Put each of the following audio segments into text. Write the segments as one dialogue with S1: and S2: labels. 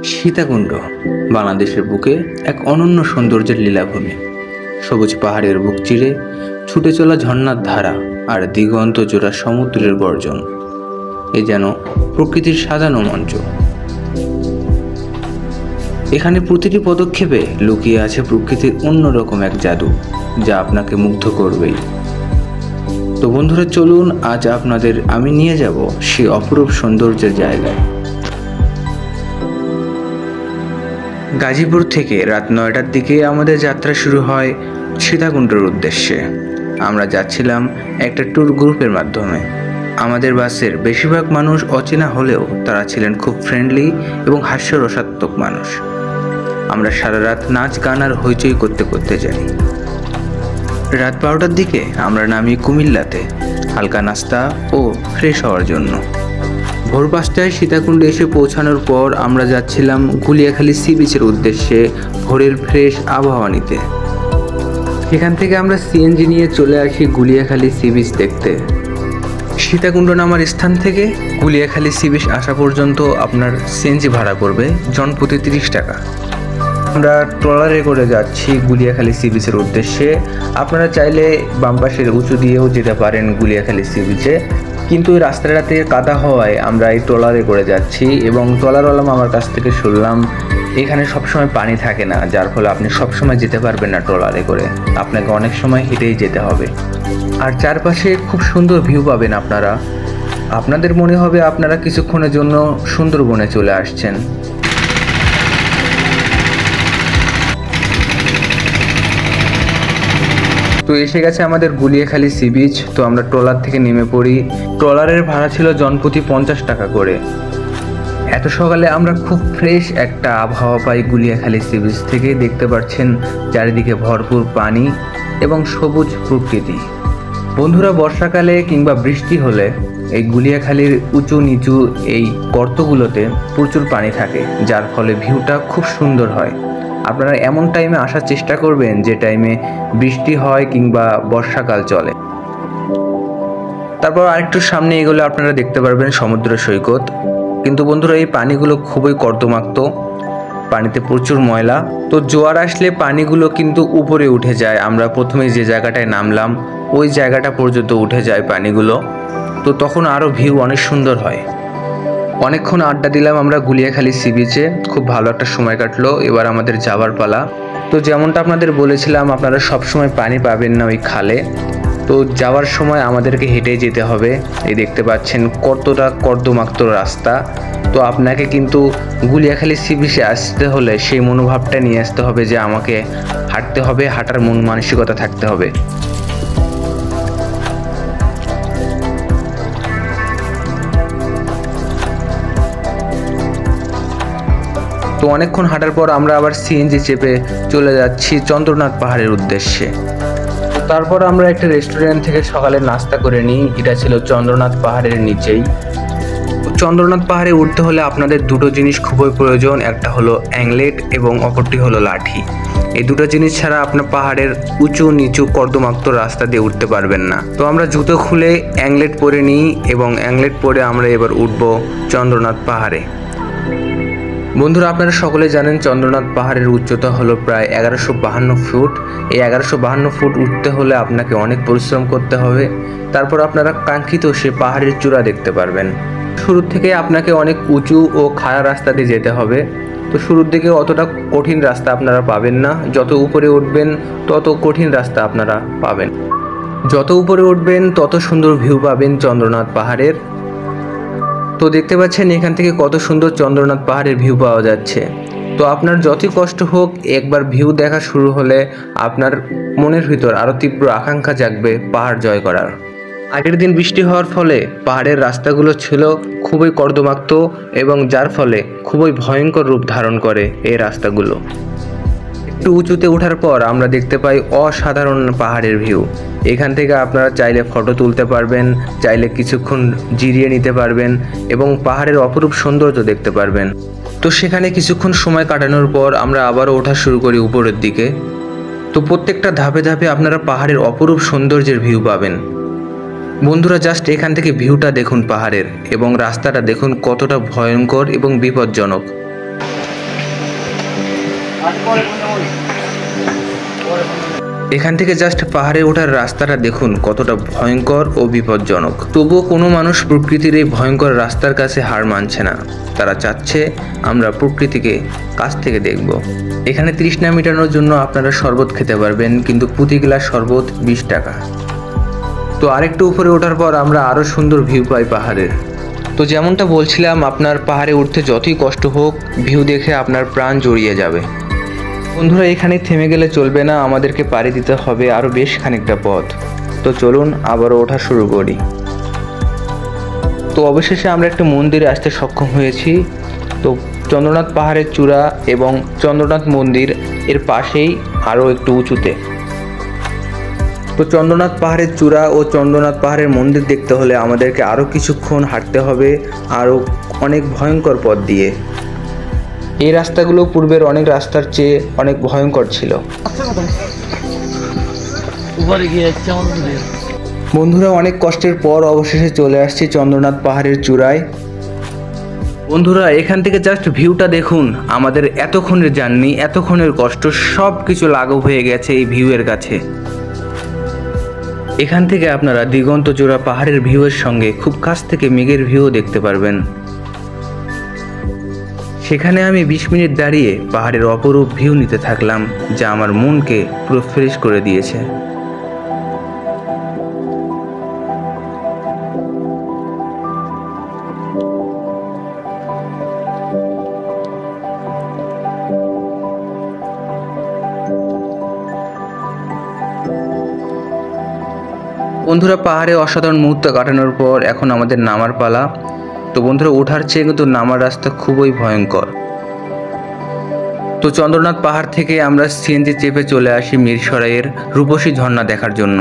S1: সীতাকুণ্ড বাংলাদেশের বুকে এক অনন্য সৌন্দর্যের লীলাভূমি। সবুজ পাহাড়ের বুক চিরে ছুটে চলা ঝর্ণার ধারা আর দিগন্ত জোড়া সমুদ্রের গর্জন, এ যেন প্রকৃতির সাজানো মঞ্চ। এখানে প্রতিটি পদক্ষেপে লুকিয়ে আছে প্রকৃতির অন্যরকম এক জাদু, যা আপনাকে মুগ্ধ করবেই। তো বন্ধুরা, চলুন আজ আপনাদের আমি নিয়ে যাব সেই অপরূপ সৌন্দর্যের জায়গায়। গাজীপুর থেকে রাত 9টার দিকে আমাদের যাত্রা শুরু হয় সীতাকুণ্ডের উদ্দেশ্যে। আমরা যাচ্ছিলাম একটা ট্যুর গ্রুপের মাধ্যমে। আমাদের বাসের বেশিরভাগ মানুষ অচেনা হলেও তারা ছিলেন খুব ফ্রেন্ডলি এবং হাস্যরসাত্মক মানুষ। আমরা সারা রাত নাচ গান আর হইচই করতে করতে যাই। রাত 12টার দিকে আমরা নামি কুমিল্লাতে হালকা নাস্তা ও ফ্রেশ হওয়ার জন্য। ভোর 5টায় সীতাকুণ্ডে এসে পৌঁছানোর পর আমরা যাচ্ছিলাম গুলিয়াখালী সি বিচের উদ্দেশ্যে ভোরের ফ্রেশ আবহাওয়া নিতে। সেখান থেকে আমরা সিএনজি নিয়ে চলে আসি গুলিয়াখালী সি বিচ দেখতে। সীতাকুণ্ড নামার স্থান থেকে গুলিয়াখালী সি বিচ আসা পর্যন্ত আপনার সিএনজি ভাড়া পড়বে জনপ্রতি 30 টাকা। আমরা ট্রলারে করে যাচ্ছি গুলিয়াখালী সি বিচের উদ্দেশ্যে। আপনারা চাইলে বাম পাশের উঁচু দিয়েও যেতে পারেন গুলিয়াখালী সি বিচে, কিন্তু ওই রাস্তাটাতে কাদা হওয়ায় আমরা এই ট্রলারে করে যাচ্ছি। এবং ট্রলারওয়ালা আমার কাছ থেকে শুনলাম এখানে সবসময় পানি থাকে না, যার ফলে আপনি সবসময় যেতে পারবেন না ট্রলারে করে, আপনাকে অনেক সময় হেঁটেই যেতে হবে। আর চারপাশে খুব সুন্দর ভিউ পাবেন আপনারা। আপনাদের মনে হবে আপনারা কিছুক্ষণের জন্য সুন্দরবনে চলে আসছেন। তো এসে গেছে আমাদের গুলিয়াখালী সি বিচ। তো আমরা ট্রলার থেকে নেমে পড়ি। ট্রলারের ভাড়া ছিল জনপ্রতি 50 টাকা করে। এত সকালে আমরা খুব ফ্রেশ একটা আবহাওয়া পাই গুলিয়াখালী সি বিচ থেকে। দেখতে পাচ্ছেন চারিদিকে ভরপুর পানি এবং সবুজ প্রকৃতি। বন্ধুরা, বর্ষাকালে কিংবা বৃষ্টি হলে এই গুলিয়াখালীর উঁচু নিচু এই গর্তগুলোতে প্রচুর পানি থাকে, যার ফলে ভিউটা খুব সুন্দর হয়। আপনারা এমন টাইমে আসার চেষ্টা করবেন যে টাইমে বৃষ্টি হয় কিংবা বর্ষাকাল চলে। তারপর আরেকটু সামনে এগোলে আপনারা দেখতে পারবেন সমুদ্র সৈকত। কিন্তু বন্ধুরা, এই পানিগুলো খুবই কর্দমাক্ত, পানিতে প্রচুর ময়লা। তো জোয়ার আসলে পানিগুলো কিন্তু উপরে উঠে যায়। আমরা প্রথমে যে জায়গাটায় নামলাম ওই জায়গাটা পর্যন্ত উঠে যায় পানিগুলো। তো তখন আরও ভিউ অনেক সুন্দর হয়। অনেকক্ষণ আড্ডা দিলাম আমরা গুলিয়াখালী সি বিচে, খুব ভালো একটা সময় কাটলো। এবার আমাদের যাওয়ার পালা। তো যেমনটা আপনাদের বলেছিলাম, আপনারা সবসময় পানি পাবেন না ওই খালে। তো যাওয়ার সময় আমাদেরকে হেঁটে যেতে হবে। এই দেখতে পাচ্ছেন কতটা কর্দমাক্ত রাস্তা। তো আপনাকে কিন্তু গুলিয়াখালী সি বিচে আসতে হলে সেই মনোভাবটা নিয়ে আসতে হবে যে আমাকে হাঁটতে হবে, হাঁটার মন মানসিকতা থাকতে হবে। তো অনেকক্ষণ হাঁটার পর আমরা আবার সিএনজি চেপে চলে যাচ্ছি চন্দ্রনাথ পাহাড়ের উদ্দেশ্যে। তারপর আমরা একটা রেস্টুরেন্ট থেকে সকালে নাস্তা করে নিই। এটা ছিল চন্দ্রনাথ পাহাড়ের নিচেই। চন্দ্রনাথ পাহাড়ে উঠতে হলে আপনাদের দুটো জিনিস খুবই প্রয়োজন, একটা হলো অ্যাংলেট এবং অপরটি হলো লাঠি। এই দুটো জিনিস ছাড়া আপনার পাহাড়ের উঁচু নিচু কর্দমাক্ত রাস্তা দিয়ে উঠতে পারবেন না। তো আমরা জুতো খুলে অ্যাংলেট পরে নিই এবং অ্যাংলেট পরে আমরা এবার উঠবো চন্দ্রনাথ পাহাড়ে। বন্ধুরা, আপনারা সকলে জানেন চন্দ্রনাথ পাহাড়ের উচ্চতা হলো প্রায় 1152 ফুট। এই 1152 ফুট উঠতে হলে আপনাকে অনেক পরিশ্রম করতে হবে। তারপর আপনারা কাঙ্ক্ষিত সে পাহাড়ের চূড়া দেখতে পারবেন। শুরুর থেকে আপনাকে অনেক উঁচু ও খাড়া রাস্তা দিয়ে যেতে হবে। তো শুরুর দিকে অতটা কঠিন রাস্তা আপনারা পাবেন না। যত উপরে উঠবেন তত কঠিন রাস্তা আপনারা পাবেন। যত উপরে উঠবেন তত সুন্দর ভিউ পাবেন চন্দ্রনাথ পাহাড়ের। তো দেখতে পাচ্ছেন এখান থেকে কত সুন্দর চন্দ্রনাথ পাহাড়ের ভিউ পাওয়া যাচ্ছে। তো আপনার যতই কষ্ট হোক, একবার ভিউ দেখা শুরু হলে আপনার মনের ভিতর আরও তীব্র আকাঙ্ক্ষা জাগবে পাহাড় জয় করার। আগের দিন বৃষ্টি হওয়ার ফলে পাহাড়ের রাস্তাগুলো ছিল খুবই কর্দমাক্ত এবং যার ফলে খুবই ভয়ঙ্কর রূপ ধারণ করে এই রাস্তাগুলো। একটু উঁচুতে ওঠার পর আমরা দেখতে পাই অসাধারণ পাহাড়ের ভিউ। এখান থেকে আপনারা চাইলে ফটো তুলতে পারবেন, চাইলে কিছুক্ষণ জিরিয়ে নিতে পারবেন এবং পাহাড়ের অপরূপ সৌন্দর্য দেখতে পারবেন। তো সেখানে কিছুক্ষণ সময় কাটানোর পর আমরা আবারও ওঠা শুরু করি উপরের দিকে। তো প্রত্যেকটা ধাপে ধাপে আপনারা পাহাড়ের অপরূপ সৌন্দর্যের ভিউ পাবেন। বন্ধুরা জাস্ট এখান থেকে ভিউটা দেখুন পাহাড়ের, এবং রাস্তাটা দেখুন কতটা ভয়ঙ্কর এবং বিপজ্জনক। এখান থেকে জাস্ট পাহাড়ে ওঠার রাস্তাটা দেখুন কতটা ভয়ঙ্কর ও বিপজ্জনক। তবুও কোনো মানুষ প্রকৃতির এই ভয়ঙ্কর রাস্তার কাছে হার মানছে না। তারা চাচ্ছে আমরা প্রকৃতিকে কাছ থেকে দেখব। এখানে তৃষ্ণা মেটানোর জন্য আপনারা শরবত খেতে পারবেন, কিন্তু প্রতি গ্লাস শরবত 20 টাকা। তো আরেকটু উপরে ওঠার পর আমরা আরও সুন্দর ভিউ পাই পাহাড়ের। তো যেমনটা বলছিলাম, আপনার পাহাড়ে উঠতে যতই কষ্ট হোক, ভিউ দেখে আপনার প্রাণ জড়িয়ে যাবে। বন্ধুরা এখানে থেমে গেলে চলবে না, আমাদেরকে পাড়ি দিতে হবে আরও বেশ খানিকটা পথ। তো চলুন আবারও ওঠা শুরু করি। তো অবশেষে আমরা একটা মন্দিরে আসতে সক্ষম হয়েছি। তো চন্দ্রনাথ পাহাড়ের চূড়া এবং চন্দ্রনাথ মন্দির এর পাশেই আরও একটু উঁচুতে। তো চন্দ্রনাথ পাহাড়ের চূড়া ও চন্দ্রনাথ পাহাড়ের মন্দির দেখতে হলে আমাদেরকে আরও কিছুক্ষণ হাঁটতে হবে, আরও অনেক ভয়ঙ্কর পথ দিয়ে। এই রাস্তাগুলো পূর্বের অনেক রাস্তার চেয়ে অনেক ভয়ঙ্কর ছিল। বন্ধুরা অনেক কষ্টের পর অবশেষে চলে আসছি চন্দ্রনাথ পাহাড়ের চূড়ায়। বন্ধুরা এখান থেকে জাস্ট ভিউটা দেখুন। আমাদের এতক্ষণের জার্নি, এতক্ষণের কষ্ট সব কিছু লাঘব হয়ে গেছে এই ভিউয়ের কাছে। এখান থেকে আপনারা দিগন্ত জোড়া পাহাড়ের ভিউয়ের সঙ্গে খুব কাছ থেকে মেঘের ভিউ দেখতে পারবেন। সেখানে আমি 20 মিনিট দাঁড়িয়ে পাহাড়ের অপরূপ ভিউ নিতে থাকলাম, যা আমার মনকে পুরো ফ্রেশ করে দিয়েছে। বন্ধুরা পাহাড়ে অসাধারণ মুহূর্ত কাটানোর পর এখন আমাদের নামার পালা। তো বন্ধুরা ওঠার চেয়ে কিন্তু নামার রাস্তা খুবই ভয়ঙ্কর। তো চন্দ্রনাথ পাহাড় থেকে আমরা সিএনজি চেপে চলে আসি মিরসরাইয়ের রূপসী ঝর্ণা দেখার জন্য।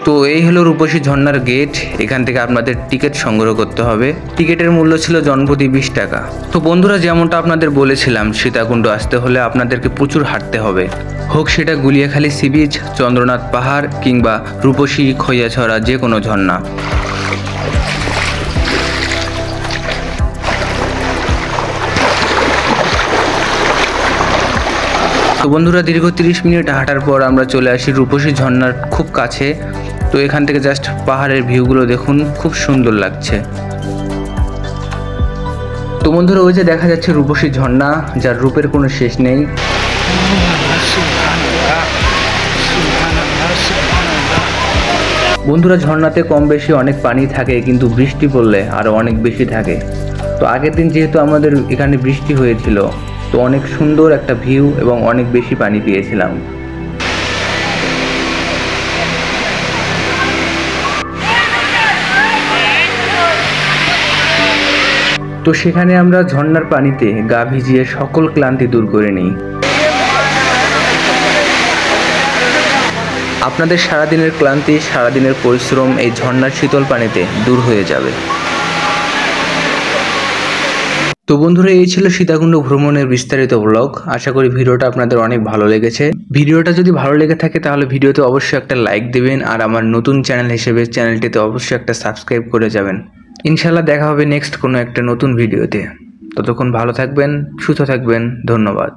S1: তো এই হলো রূপসী ঝর্ণার গেট। এখান থেকে আপনাদের টিকিট সংগ্রহ করতে হবে। টিকিটের মূল্য ছিল জনপ্রতি 20 টাকা। তো বন্ধুরা যেমনটা আপনাদের বলেছিলাম, সীতাকুণ্ড আসতে হলে আপনাদেরকে প্রচুর হাঁটতে হবে, হোক সেটা গুলিয়াখালী সি বিচ, চন্দ্রনাথ পাহাড় কিংবা রূপসী খৈয়াছড়া যে কোনো ঝর্ণা। তো বন্ধুরা দীর্ঘ 30 মিনিট হাঁটার পর আমরা চলে আসি রূপসী ঝর্ণার খুব কাছে। তো এখান থেকে জাস্ট পাহাড়ের ভিউগুলো দেখুন, খুব সুন্দর লাগছে। তো বন্ধুরা ওই যে দেখা যাচ্ছে রূপসী ঝর্ণা, যার রূপের কোনো শেষ নেই। বন্ধুরা ঝর্ণাতে কম বেশি অনেক পানি থাকে, কিন্তু বৃষ্টি পড়লে আরও অনেক বেশি থাকে। তো আগের দিন যেহেতু আমাদের এখানে বৃষ্টি হয়েছিল, তো অনেক সুন্দর একটা ভিউ এবং অনেক বেশি পানি পেয়েছিলাম। তো সেখানে আমরা ঝর্ণার পানিতে গা ভিজিয়ে সকল ক্লান্তি দূর করে নিই। আপনাদের সারাদিনের ক্লান্তি, সারাদিনের পরিশ্রম এই ঝর্ণার শীতল পানিতে দূর হয়ে যাবে। তো বন্ধুরা এই ছিল সীতাকুণ্ড ভ্রমণের বিস্তারিত ব্লগ। আশা করি ভিডিওটা আপনাদের অনেক ভালো লেগেছে। ভিডিওটা যদি ভালো লেগে থাকে তাহলে ভিডিওতে অবশ্যই একটা লাইক দিবেন, আর আমার নতুন চ্যানেল হিসেবে চ্যানেলটিতে অবশ্যই একটা সাবস্ক্রাইব করে যাবেন। ইনশাআল্লাহ দেখা হবে নেক্সট কোনো একটা নতুন ভিডিওতে। ততক্ষণ ভালো থাকবেন, সুস্থ থাকবেন। ধন্যবাদ।